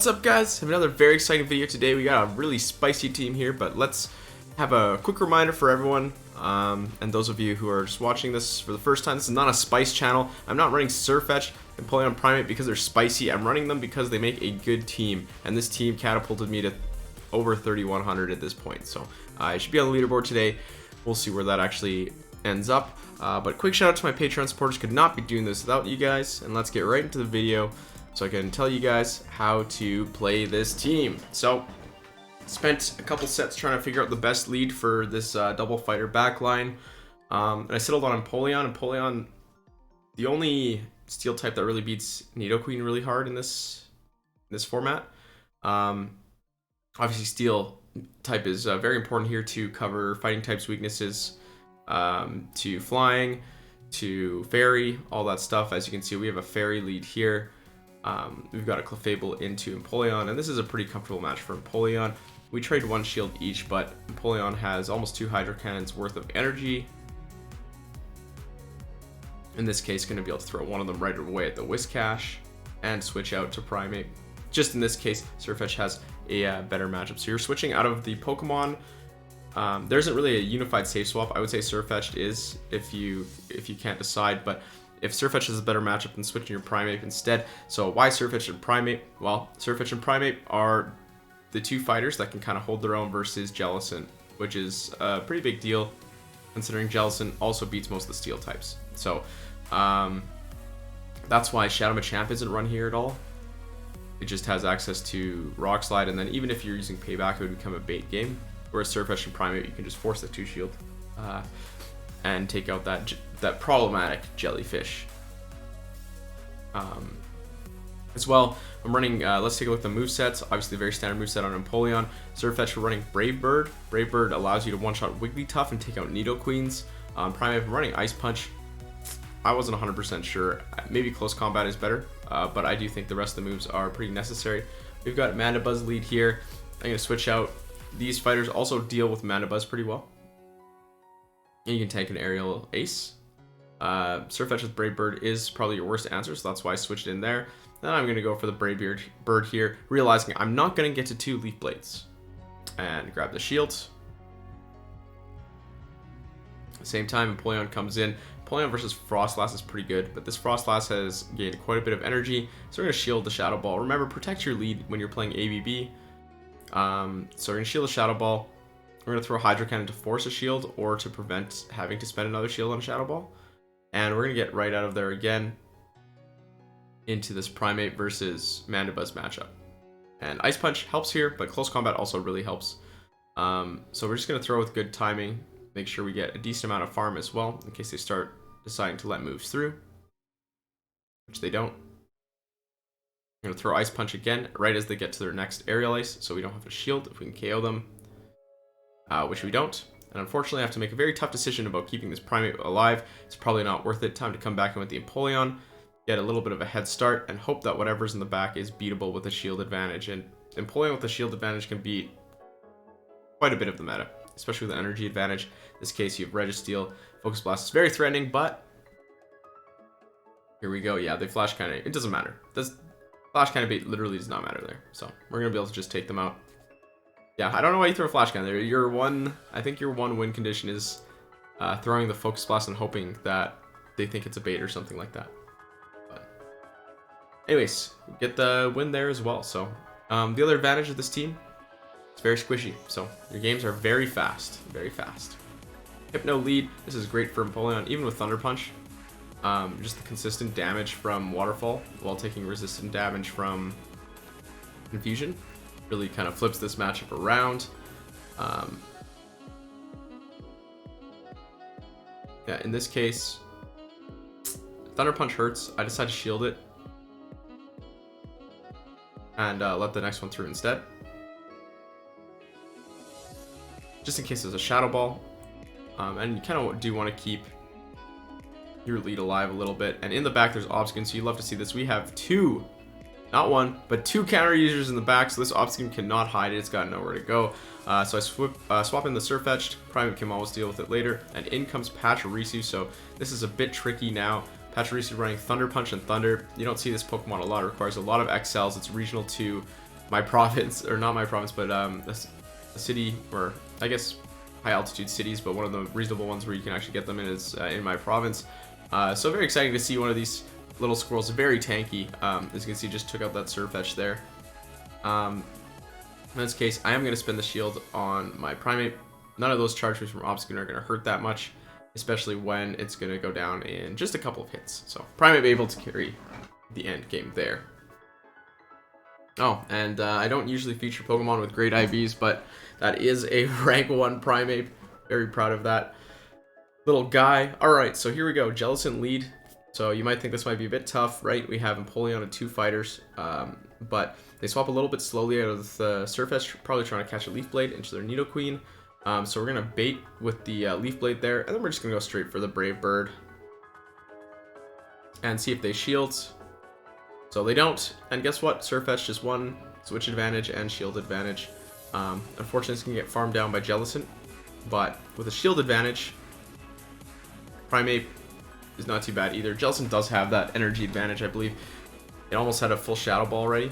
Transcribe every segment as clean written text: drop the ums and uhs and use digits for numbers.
What's up, guys? I have another very exciting video today. We got a really spicy team here, but let's have a quick reminder for everyone and those of you who are just watching this for the first time. This is not a spice channel. I'm not running Sirfetch'd and Primeape because they're spicy. I'm running them because they make a good team, and this team catapulted me to over 3,100 at this point. So I should be on the leaderboard today. We'll see where that actually ends up. But quick shout out to my Patreon supporters. Could not be doing this without you guys. And let's get right into the video so I can tell you guys how to play this team. So spent a couple sets trying to figure out the best lead for this double fighter backline. And I settled on Empoleon. Empoleon, the only steel type that really beats Nidoqueen really hard in this format. Obviously steel type is very important here to cover fighting types weaknesses, to flying, to fairy, all that stuff. As you can see, we have a fairy lead here. We've got a Clefable into Empoleon, and this is a pretty comfortable match for Empoleon. We trade one shield each, but Empoleon has almost 2 Hydro Cannons worth of energy. In this case, going to be able to throw one of them right away at the Whiscash and switch out to Primeape. Just in this case, Sirfetch'd has a better matchup. So you're switching out of the Pokemon. There isn't really a unified safe swap. I would say Sirfetch'd is if you can't decide, but if Sirfetch'd is a better matchup than switching your Primeape instead. So why Sirfetch'd and Primeape? Well, Sirfetch'd and Primeape are the two fighters that can kind of hold their own versus Jellicent, which is a pretty big deal considering Jellicent also beats most of the steel types. So that's why Shadow Machamp isn't run here at all. It just has access to Rock Slide, and then even if you're using Payback, it would become a bait game. Whereas Sirfetch'd and Primeape, you can just force the 2-shield and take out that problematic jellyfish. As well, I'm running, let's take a look at the movesets. Obviously, very standard moveset on Empoleon. Sirfetch'd, we're running Brave Bird. Brave Bird allows you to one-shot Wigglytuff and take out Nidoqueens. Primeape, I'm running Ice Punch. I wasn't 100% sure. Maybe Close Combat is better, but I do think the rest of the moves are pretty necessary. We've got Mandibuzz lead here. I'm going to switch out. These fighters also deal with Mandibuzz pretty well. And you can tank an aerial ace. Sirfetch'd with Brave Bird is probably your worst answer, so that's why I switched in there. Then I'm going to go for the Brave Bird here, realizing I'm not going to get to 2 Leaf Blades. And grab the shield. At the same time, Empoleon comes in. Empoleon versus Frostlass is pretty good, but this Frostlass has gained quite a bit of energy, so we're going to shield the Shadow Ball. Remember, protect your lead when you're playing ABB. So we're going to shield the Shadow Ball. We're going to throw a Hydro Cannon to force a shield or to prevent having to spend another shield on a Shadow Ball. And we're going to get right out of there again into this Primeape versus Mandibuzz matchup. And Ice Punch helps here, but Close Combat also really helps. So we're just going to throw with good timing, make sure we get a decent amount of farm as well, in case they start deciding to let moves through, which they don't. I'm going to throw Ice Punch again, right as they get to their next Aerial Ace, so we don't have to shield if we can KO them, which we don't. And unfortunately, I have to make a very tough decision about keeping this Primeape alive. It's probably not worth it. Time to come back in with the Empoleon, get a little bit of a head start, and hope that whatever's in the back is beatable with a shield advantage. And Empoleon with the shield advantage can beat quite a bit of the meta, especially with the energy advantage. In this case, you have Registeel. Focus Blast is very threatening, but here we go. Yeah, they Flash Cannon. It doesn't matter. Flash Cannon bait literally does not matter there. So we're going to be able to just take them out. Yeah, I don't know why you throw a Flash Cannon there. I think your one win condition is throwing the Focus Blast and hoping that they think it's a bait or something like that. But anyways, get the win there as well. So the other advantage of this team, it's very squishy. So your games are very fast, very fast. Hypno lead. This is great for Empoleon, even with Thunder Punch. Just the consistent damage from Waterfall while taking resistant damage from Confusion really kind of flips this matchup around. Yeah, in this case, Thunder Punch hurts. I decided to shield it and let the next one through instead, just in case there's a Shadow Ball. And you kind of do want to keep your lead alive a little bit. And in the back, there's Obscene, so you love to see this. We have 2, not 1, but 2 counter users in the back, so this Obscene cannot hide it. It's got nowhere to go. So I swap in the Sirfetch'd. Primeape can always deal with it later. And in comes Pachirisu, so this is a bit tricky now. Pachirisu running Thunder Punch and Thunder. You don't see this Pokemon a lot. It requires a lot of X cells. It's regional to my province, or not my province, but a city, or I guess high altitude cities, but one of the reasonable ones where you can actually get them in is in my province. So very exciting to see one of these little squirrels, very tanky. As you can see, just took out that Sirfetch'd there. In this case, I am going to spend the shield on my Primeape. None of those charge moves from Obstagoon are going to hurt that much, especially when it's going to go down in just a couple of hits. So Primeape able to carry the end game there. Oh, and I don't usually feature Pokemon with great IVs, but that is a rank 1 Primeape. Very proud of that little guy. Alright, so here we go. Jellicent lead. So you might think this might be a bit tough, right? We have Empoleon and 2 fighters, but they swap a little bit slowly out of the Sirfetch'd, probably trying to catch a Leaf Blade into their Nidoqueen. So we're going to bait with the Leaf Blade there, and then we're just going to go straight for the Brave Bird and see if they shield. So they don't, and guess what? Sirfetch'd just won Switch advantage and Shield advantage. Unfortunately, it's going to get farmed down by Jellicent, but with a Shield advantage, Primeape is not too bad either. Jellicent does have that energy advantage, I believe. It almost had a full Shadow Ball already,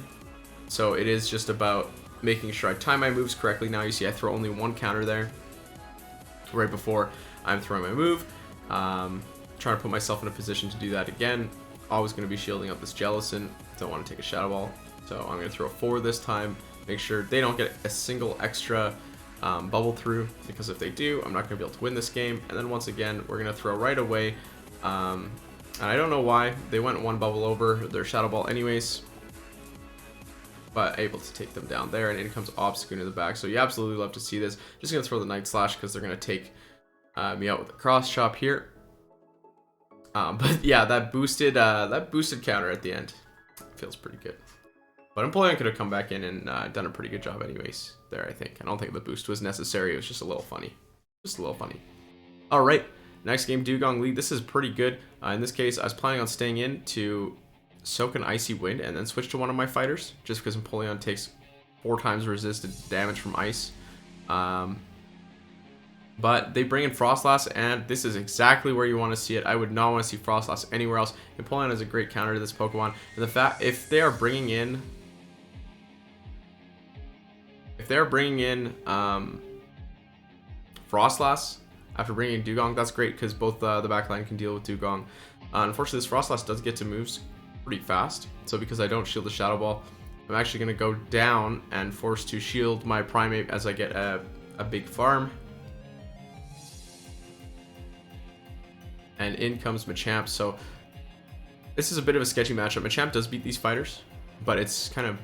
so it is just about making sure I time my moves correctly. Now you see I throw only 1 counter there right before I'm throwing my move. Trying to put myself in a position to do that again. Always going to be shielding up this Jellicent. Don't want to take a Shadow Ball, so I'm going to throw 4 this time. Make sure they don't get a single extra bubble through, because if they do, I'm not going to be able to win this game. And then once again, we're going to throw right away. And I don't know why they went 1 bubble over their Shadow Ball anyways, but able to take them down there, and in comes Obstagoon in the back. So you absolutely love to see this. Just going to throw the Night Slash because they're going to take me out with a Cross Chop here. But yeah, that boosted counter at the end feels pretty good. But Empoleon could have come back in and done a pretty good job anyways there, I think. I don't think the boost was necessary. It was just a little funny. Just a little funny. All right, next game, Dewgong lead. This is pretty good. In this case, I was planning on staying in to soak an Icy Wind and then switch to one of my fighters, just because Empoleon takes 4 times resisted damage from ice. But they bring in Frostlass, and this is exactly where you want to see it. I would not want to see Frostlass anywhere else. Empoleon is a great counter to this Pokemon. And the fact, if they are bringing in Frostlass after bringing in Dewgong, that's great, because both the backline can deal with Dewgong. Unfortunately, this Frostlass does get to moves pretty fast, so because I don't shield the Shadow Ball, I'm actually going to go down and force to shield my Primeape as I get a big farm. And in comes Machamp. So this is a bit of a sketchy matchup. Machamp does beat these fighters, but it's kind of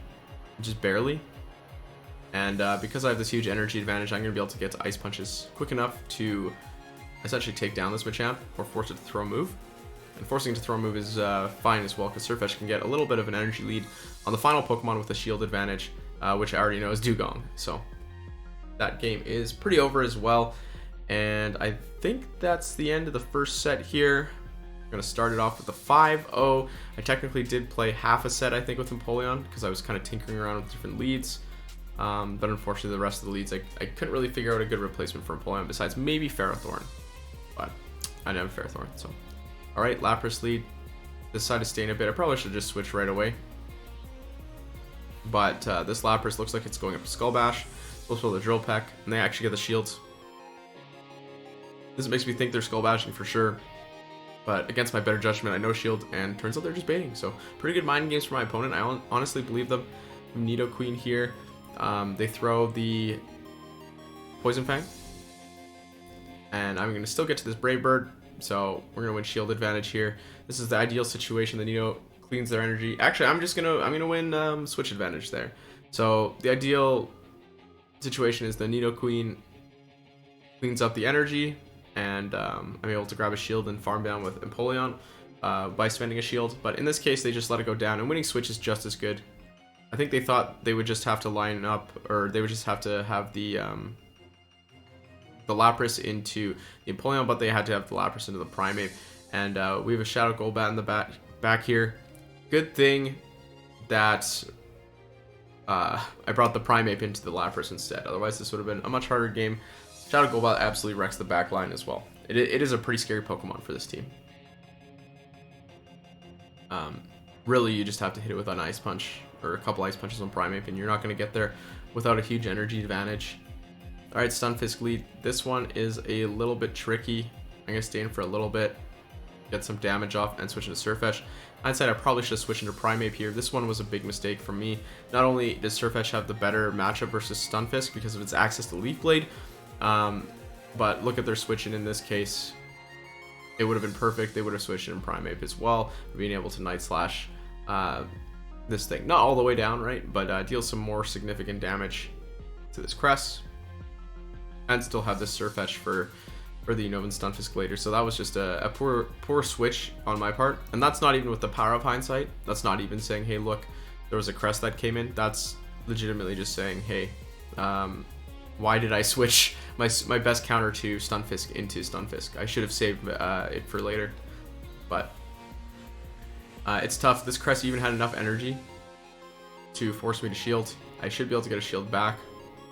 just barely. And because I have this huge energy advantage, I'm going to be able to get to Ice Punches quick enough to essentially take down this Machamp or force it to throw a move. And forcing it to throw a move is fine as well, because Sirfetch'd can get a little bit of an energy lead on the final Pokemon with a shield advantage, which I already know is Dewgong. So that game is pretty over as well. And I think that's the end of the first set here. I'm going to start it off with a 5-0. I technically did play half a set, I think, with Empoleon, because I was kind of tinkering around with different leads. But unfortunately, the rest of the leads, I couldn't really figure out a good replacement for Empoleon, besides maybe Ferrothorn. But I didn't have Ferrothorn, so. Alright, Lapras lead. Decided to stay in a bit. I probably should have just switched right away. But this Lapras looks like it's going up to Skull Bash. Also the Drill Peck, and they actually get the shields. This makes me think they're Skull Bashing for sure. But against my better judgment, I know shield, and turns out they're just baiting. So pretty good mind games for my opponent. I honestly believe them. Nidoqueen here. They throw the Poison Fang. And I'm going to still get to this Brave Bird. So we're going to win shield advantage here. This is the ideal situation. The Nido cleans their energy. Actually, I'm going to win switch advantage there. So the ideal situation is the Nidoqueen cleans up the energy, and I'm able to grab a shield and farm down with Empoleon by spending a shield. But in this case, they just let it go down, and winning switch is just as good. I think they thought they would just have to line up, or they would just have to have the Lapras into the Empoleon, but they had to have the Lapras into the Primeape. And we have a Shadow Golbat in the back here. Good thing that I brought the Primeape into the Lapras instead. Otherwise, this would have been a much harder game. Shadow Golbat absolutely wrecks the back line as well. It is a pretty scary Pokemon for this team. Really, you just have to hit it with an Ice Punch or a couple Ice Punches on Primeape, and you're not going to get there without a huge energy advantage. Alright, Stunfisk lead. This one is a little bit tricky. I'm going to stay in for a little bit, get some damage off, and switch into Sirfetch'd. Hindsight, I probably should have switched into Primeape here. This one was a big mistake for me. Not only does Sirfetch'd have the better matchup versus Stunfisk because of its access to Leaf Blade, but look at their switching in this case. It would have been perfect. They would have switched in Primeape as well, being able to Night Slash this thing. Not all the way down, right? But deal some more significant damage to this Crest. And still have this Sirfetch'd for the Unova and Stunfisk later. So that was just a poor switch on my part. And that's not even with the power of hindsight. That's not even saying, hey, look, there was a Crest that came in. That's legitimately just saying, hey, why did I switch my best counter to Stunfisk into Stunfisk? I should have saved it for later. But it's tough. This Crest even had enough energy to force me to shield. I should be able to get a shield back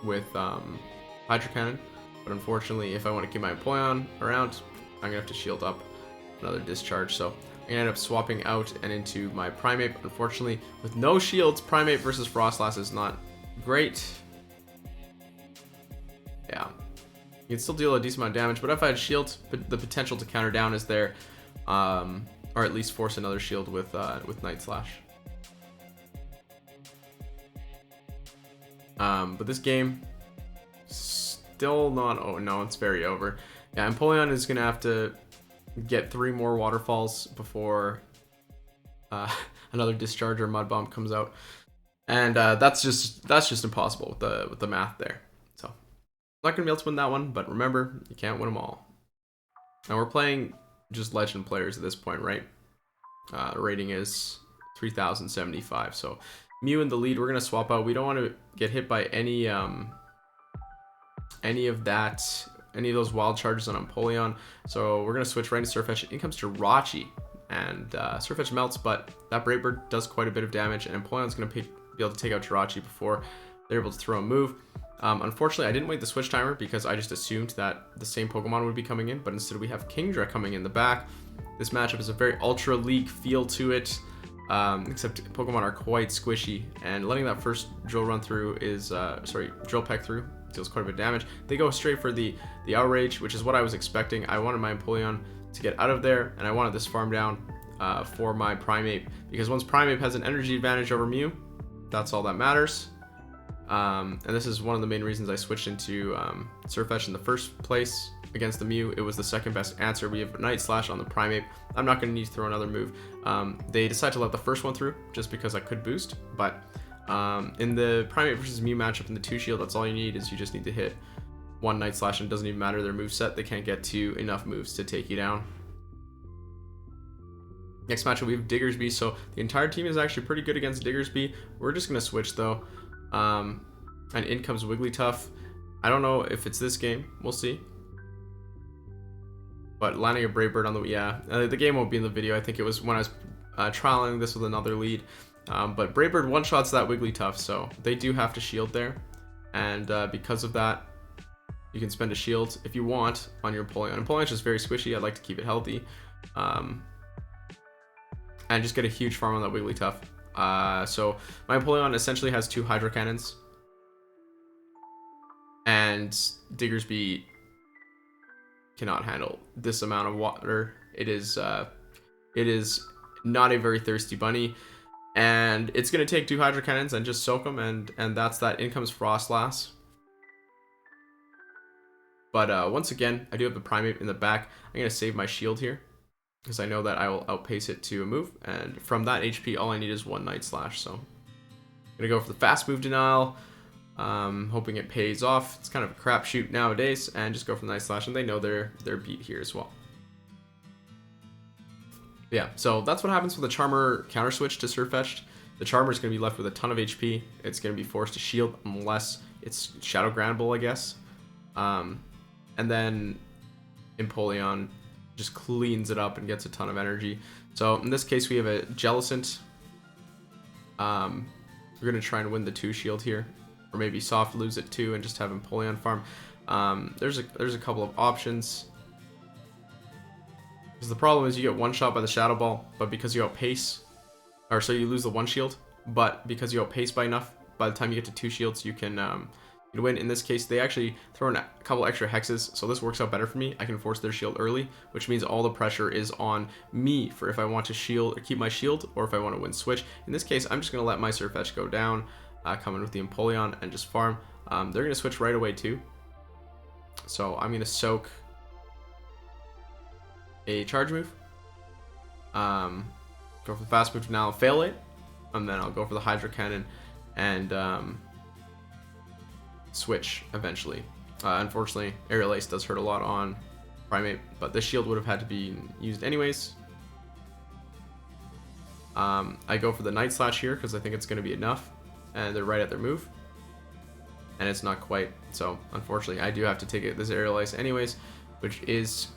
with Hydro Cannon. But unfortunately, if I want to keep my Empoleon around, I'm going to have to shield up another discharge. So I'm going to end up swapping out and into my Primeape. Unfortunately, with no shields, Primeape versus Frostlass is not great. Yeah. You can still deal a decent amount of damage, but if I had shield, the potential to counter down is there. Or at least force another shield with Night Slash. But this game... still not. Oh no, it's very over. Yeah, Empoleon is gonna have to get 3 more waterfalls before another discharge or mud bomb comes out, and that's just impossible with the math there. So I'm not gonna be able to win that one, but remember, you can't win them all. Now we're playing just legend players at this point, right? The rating is 3075. So Mew in the lead. We're gonna swap out. We don't want to get hit by any of those wild charges on Empoleon. So we're gonna switch right into Sirfetch'd. In comes Jirachi, and Sirfetch'd melts, but that Brave Bird does quite a bit of damage, and Empoleon's gonna be able to take out Jirachi before they're able to throw a move. Unfortunately, I didn't wait the switch timer because I just assumed that the same Pokemon would be coming in, but instead we have Kingdra coming in the back. This matchup is a very Ultra League feel to it, except Pokemon are quite squishy, and letting that first drill run through is, drill peck through, deals quite a bit of damage. They go straight for the Outrage, which is what I was expecting. I wanted my Empoleon to get out of there, and I wanted this farm down for my Primeape, because once Primeape has an energy advantage over Mew, that's all that matters. And this is one of the main reasons I switched into Sirfetch'd in the first place against the Mew. It was the second best answer. We have Night Slash on the Primeape. I'm not going to need to throw another move. They decided to let the first one through just because I could boost, but in the Primeape versus Mew matchup in the 2 shield, that's all you need. Is you just need to hit 1 Night Slash, and it doesn't even matter their moveset. They can't get to enough moves to take you down. Next matchup, we have Diggersby. So the entire team is actually pretty good against Diggersby. We're just going to switch though. And in comes Wigglytuff. I don't know if it's this game. We'll see. But landing a Brave Bird on the... the game won't be in the video. I think it was when I was trialing this with another lead. But Brave Bird one-shots that Wigglytuff, so they do have to shield there. And because of that, you can spend a shield if you want on your Empoleon. Empoleon's just very squishy. I'd like to keep it healthy. And just get a huge farm on that Wigglytuff. So my Empoleon essentially has 2 Hydro Cannons. And Diggersby cannot handle this amount of water. It is not a very thirsty bunny. And it's going to take 2 Hydro Cannons and just soak them, and that's that. In comes Frostlass. But once again, I do have the Primeape in the back. I'm going to save my shield here, because I know that I will outpace it to a move. And from that HP, all I need is 1 Night Slash. So I'm going to go for the fast move denial, hoping it pays off. It's kind of a crapshoot nowadays, and just go for the Night Slash, and they know they're beat here as well. Yeah, so that's what happens with the Charmer counter switch to Sirfetch'd. The Charmer is going to be left with a ton of HP. It's going to be forced to shield unless it's Shadow Granbull, I guess. And then Empoleon just cleans it up and gets a ton of energy. So in this case, we have a Jellicent. We're going to try and win the 2 shield here, or maybe soft lose it 2 and just have Empoleon farm. There's a couple of options. Because the problem is you get one shot by the Shadow Ball, but because you outpace, or so you lose the 1 shield, but because you outpace by enough, by the time you get to 2 shields, you can win. In this case, they actually throw in a couple extra hexes, so this works out better for me. I can force their shield early, which means all the pressure is on me for if I want to shield or keep my shield, or if I want to win switch. In this case, I'm just going to let my Sirfetch'd go down, come in with the Empoleon, and just farm. They're going to switch right away too, so I'm going to soak a charge move, go for the fast move now, fail it, and then I'll go for the Hydro Cannon and switch eventually. Unfortunately, Aerial Ace does hurt a lot on Primeape, but this shield would have had to be used anyways. I go for the Night Slash here because I think it's going to be enough, and they're right at their move, and it's not quite, so unfortunately I do have to take this Aerial Ace anyways, which is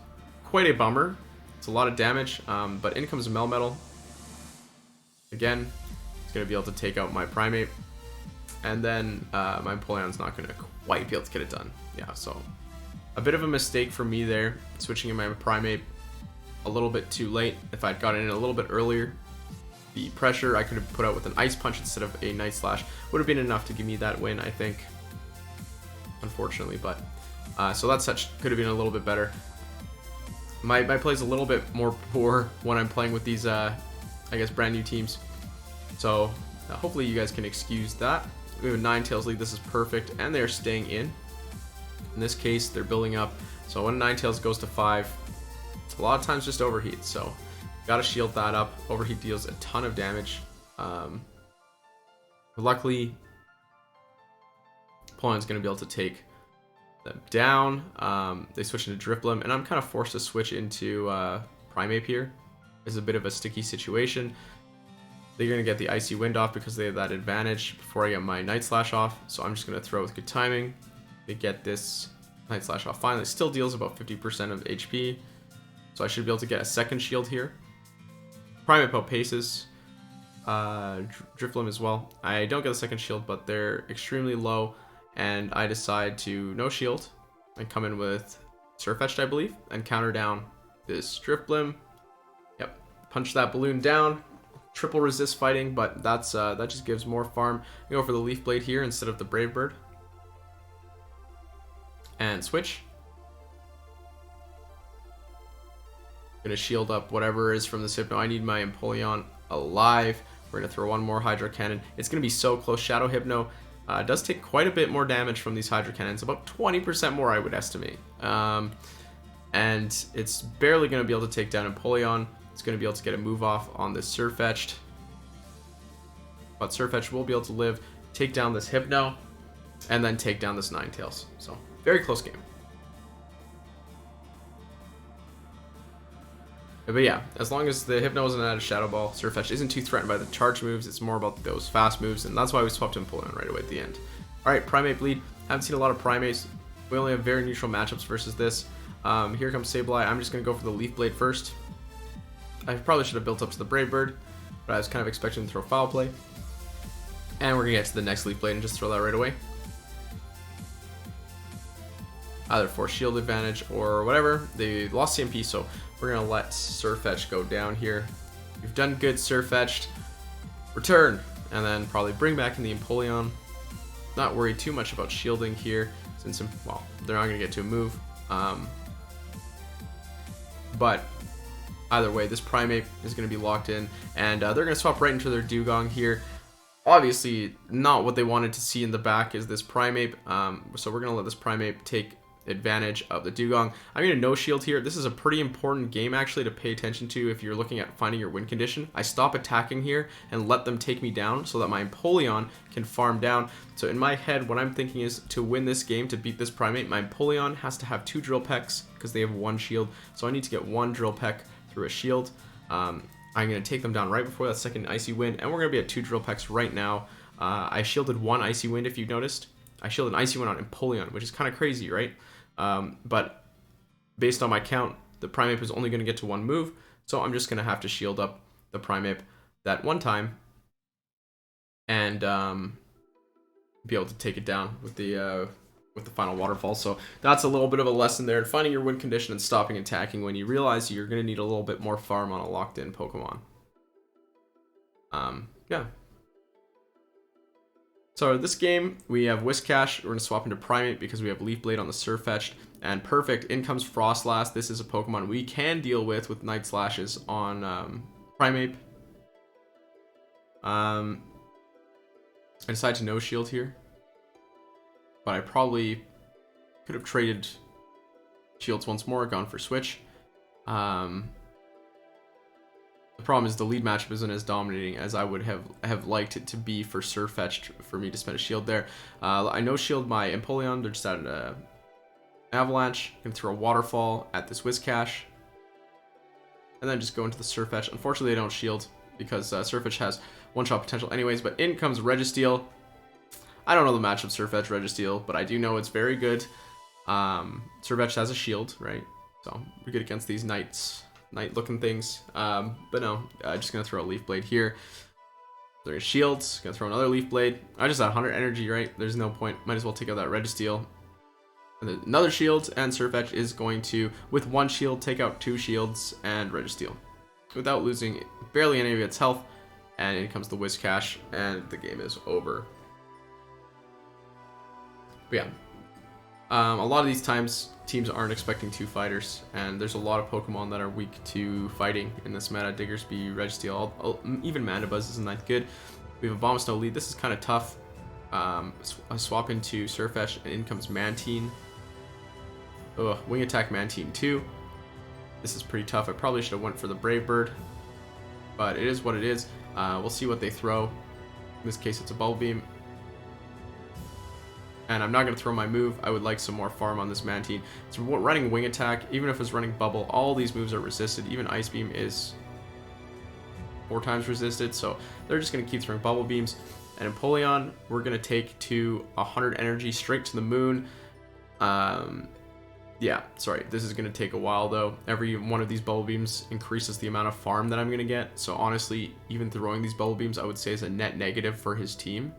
quite a bummer. It's a lot of damage, but in comes Melmetal. Again, it's going to be able to take out my Primeape, and then my Empoleon's not going to quite be able to get it done. Yeah, so a bit of a mistake for me there, switching in my Primeape a little bit too late. If I'd gotten in a little bit earlier, the pressure I could have put out with an Ice Punch instead of a Night Slash would have been enough to give me that win, I think, unfortunately. But so that such could have been a little bit better. My play's a little bit more poor when I'm playing with these, I guess, brand new teams. So hopefully you guys can excuse that. We have a Ninetales lead. This is perfect, and they're staying in. In this case, they're building up. So when Ninetales goes to 5, a lot of times just overheat. So gotta shield that up. Overheat deals a ton of damage. Luckily, Empoleon's gonna be able to take them down. They switch into Drifblim, and I'm kind of forced to switch into Primeape here. It's a bit of a sticky situation. They're going to get the Icy Wind off because they have that advantage before I get my Night Slash off. So I'm just going to throw with good timing. They get this Night Slash off finally. It still deals about 50% of HP. So I should be able to get a second shield here. Primeape outpaces. Drifblim as well. I don't get a second shield, but they're extremely low. And I decide to no shield and come in with Sirfetch'd, I believe, and counter down this Drifblim. Yep. Punch that balloon down. Triple resist fighting, but that's that just gives more farm. I go for the Leaf Blade here instead of the Brave Bird. And switch. Gonna shield up whatever is from this Hypno. I need my Empoleon alive. We're gonna throw one more Hydro Cannon. It's gonna be so close. Shadow Hypno does take quite a bit more damage from these Hydro Cannons, about 20% more I would estimate. And it's barely gonna be able to take down Empoleon. It's going to be able to get a move off on this Sirfetch'd. But Sirfetch'd will be able to live, take down this Hypno, and then take down this Ninetales. So, very close game. But yeah, as long as the Hypno isn't out of Shadow Ball, Sirfetch'd isn't too threatened by the charge moves. It's more about those fast moves, and that's why we swapped Empoleon right away at the end. Alright, Primeape lead. Haven't seen a lot of Primapes. We only have very neutral matchups versus this. Here comes Sableye. I'm just going to go for the Leaf Blade first. I probably should have built up to the Brave Bird, but I was kind of expecting to throw Foul Play. And we're going to get to the next Leaf Blade and just throw that right away. Either for shield advantage or whatever. They lost CMP, so we're going to let Sirfetch'd go down here. You've done good, Sirfetch'd. Return! And then probably bring back in the Empoleon. Not worry too much about shielding here, since, well, they're not going to get to a move. But either way, this Primeape is going to be locked in, and they're going to swap right into their Dewgong here. Obviously, not what they wanted to see in the back is this Primeape, so we're going to let this Primeape take advantage of the Dewgong. I'm going to no shield here. This is a pretty important game actually to pay attention to if you're looking at finding your win condition. I stop attacking here and let them take me down so that my Empoleon can farm down. So in my head, what I'm thinking is to win this game, to beat this Primeape, my Empoleon has to have 2 Drill Pecks because they have 1 shield. So I need to get 1 Drill Peck through a shield. I'm going to take them down right before that second Icy Wind, and we're going to be at 2 Drill Pecks right now. I shielded 1 Icy Wind if you noticed. I shielded an Icy Wind on Empoleon, which is kind of crazy, right? But based on my count, the Primeape is only going to get to 1 move, so I'm just going to have to shield up the Primeape that one time and be able to take it down with the final waterfall. So that's a little bit of a lesson there in finding your win condition and stopping attacking when you realize you're going to need a little bit more farm on a locked-in Pokemon. Yeah. So this game, we have Whiscash. We're going to swap into Primeape because we have Leaf Blade on the Sirfetch'd. And perfect, in comes Froslass. This is a Pokemon we can deal with Night Slashes on Primeape. I decided to no shield here. But I probably could have traded shields once more, gone for switch. The problem is the lead matchup isn't as dominating as I would have liked it to be for Sirfetch'd for me to spend a shield there. I no shield my Empoleon. They're just at an Avalanche. I'm going to throw a Waterfall at this Whiscash. And then just go into the Sirfetch'd. Unfortunately, they don't shield because Sirfetch'd has one-shot potential anyways. But in comes Registeel. I don't know the matchup Sirfetch'd Registeel, but I do know it's very good. Sirfetch'd has a shield, right? So we're good against these night-looking things. But no, just gonna throw a Leaf Blade here. There's shields. Gonna throw another Leaf Blade. I just had 100 energy, right? There's no point. Might as well take out that Registeel. And then another shield, and Sirfetch'd is going to, with one shield, take out 2 shields and Registeel without losing barely any of its health. And in comes the Whiscash, and the game is over. But yeah, a lot of these times teams aren't expecting 2 fighters, and there's a lot of Pokemon that are weak to fighting in this meta. Diggersby, Registeel, even Mandibuzz isn't that good. We have a Abomasnow lead. This is kind of tough. I swap into Sirfetch'd, and in comes Mantine. Ugh, Wing Attack Mantine 2. This is pretty tough. I probably should have went for the Brave Bird, but it is what it is. We'll see what they throw. In this case, it's a Bubble Beam. And I'm not going to throw my move. I would like some more farm on this Mantine. So running Wing Attack, even if it's running Bubble, all these moves are resisted. Even Ice Beam is 4 times resisted. So they're just going to keep throwing Bubble Beams. And Empoleon, we're going to take to 100 energy straight to the moon. Yeah, sorry. This is going to take a while, though. Every one of these Bubble Beams increases the amount of farm that I'm going to get. So honestly, even throwing these Bubble Beams, I would say is a net negative for his team.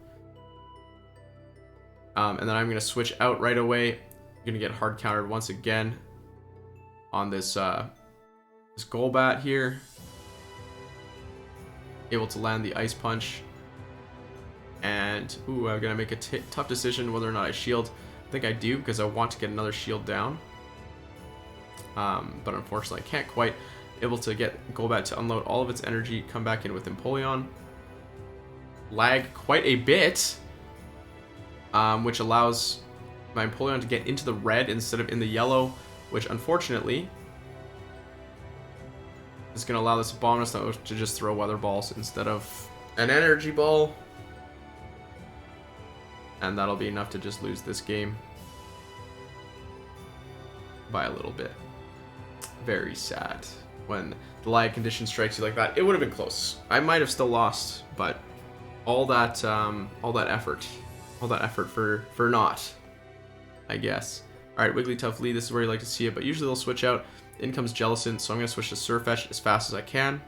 And then I'm going to switch out right away. I'm going to get hard countered once again on this this Golbat here. Able to land the Ice Punch. And, ooh, I'm going to make a tough decision whether or not I shield. I think I do because I want to get another shield down. But unfortunately, I can't quite. Able to get Golbat to unload all of its energy, come back in with Empoleon. Lag quite a bit. Which allows my Empoleon to get into the red instead of in the yellow, which unfortunately is going to allow this Abomasnow to just throw Weather Balls instead of an Energy Ball. And that'll be enough to just lose this game by a little bit. Very sad. When the lag condition strikes you like that, it would have been close. I might have still lost, but all that effort for naught, I guess. Alright, Wigglytuff lead. This is where you like to see it, but usually they'll switch out. In comes Jellicent, so I'm going to switch to Sirfetch'd as fast as I can.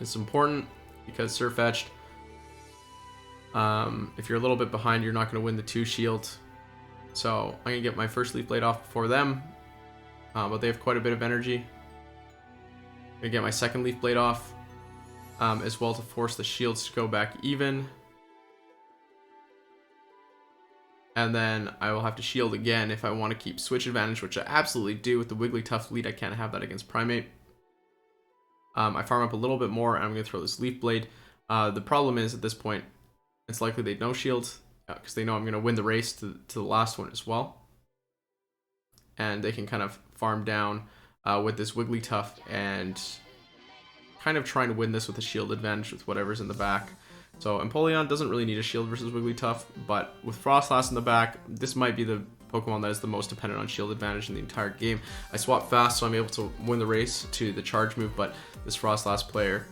It's important because Sirfetch'd, if you're a little bit behind, you're not going to win the 2 shield. So I'm going to get my first Leaf Blade off before them, but they have quite a bit of energy. I'm going to get my second Leaf Blade off as well to force the shields to go back even. And then I will have to shield again if I want to keep switch advantage, which I absolutely do with the Wigglytuff lead. I can't have that against Primeape. I farm up a little bit more, and I'm going to throw this Leaf Blade. The problem is, at this point, it's likely they no shield, because they know I'm going to win the race to the last one as well. And they can kind of farm down with this Wigglytuff and kind of trying to win this with a shield advantage with whatever's in the back. So Empoleon doesn't really need a shield versus Wigglytuff, but with Froslass in the back, this might be the Pokemon that is the most dependent on shield advantage in the entire game. I swap fast, so I'm able to win the race to the charge move, but this Froslass player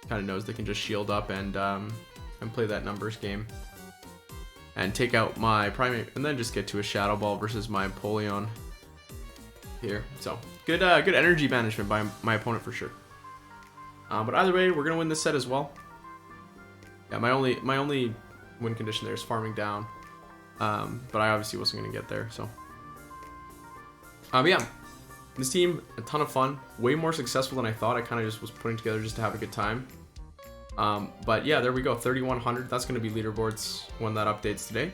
kind of knows they can just shield up and play that numbers game and take out my Primeape, and then just get to a Shadow Ball versus my Empoleon here. So good energy management by my opponent for sure. But either way, we're gonna win this set as well. Yeah, my only win condition there is farming down, but I obviously wasn't gonna get there. So, but yeah, this team, a ton of fun, way more successful than I thought. I kind of just was putting together just to have a good time. But yeah, there we go, 3,100. That's going to be leaderboards when that updates today.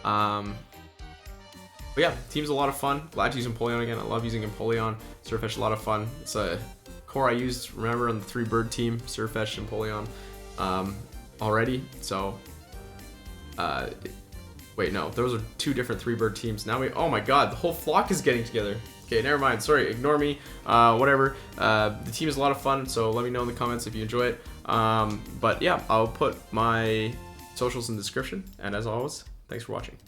But yeah, team's a lot of fun. Glad to use Empoleon again. I love using Empoleon. Sirfetch'd, a lot of fun. It's a core I used, remember, on the 3-bird team, Sirfetch'd and Empoleon already. So, wait, no, those are 2 different 3-bird teams. Now oh my god, the whole flock is getting together. Okay, never mind. Sorry, ignore me. Whatever. The team is a lot of fun, so let me know in the comments if you enjoy it. But yeah, I'll put my socials in the description. And as always, thanks for watching.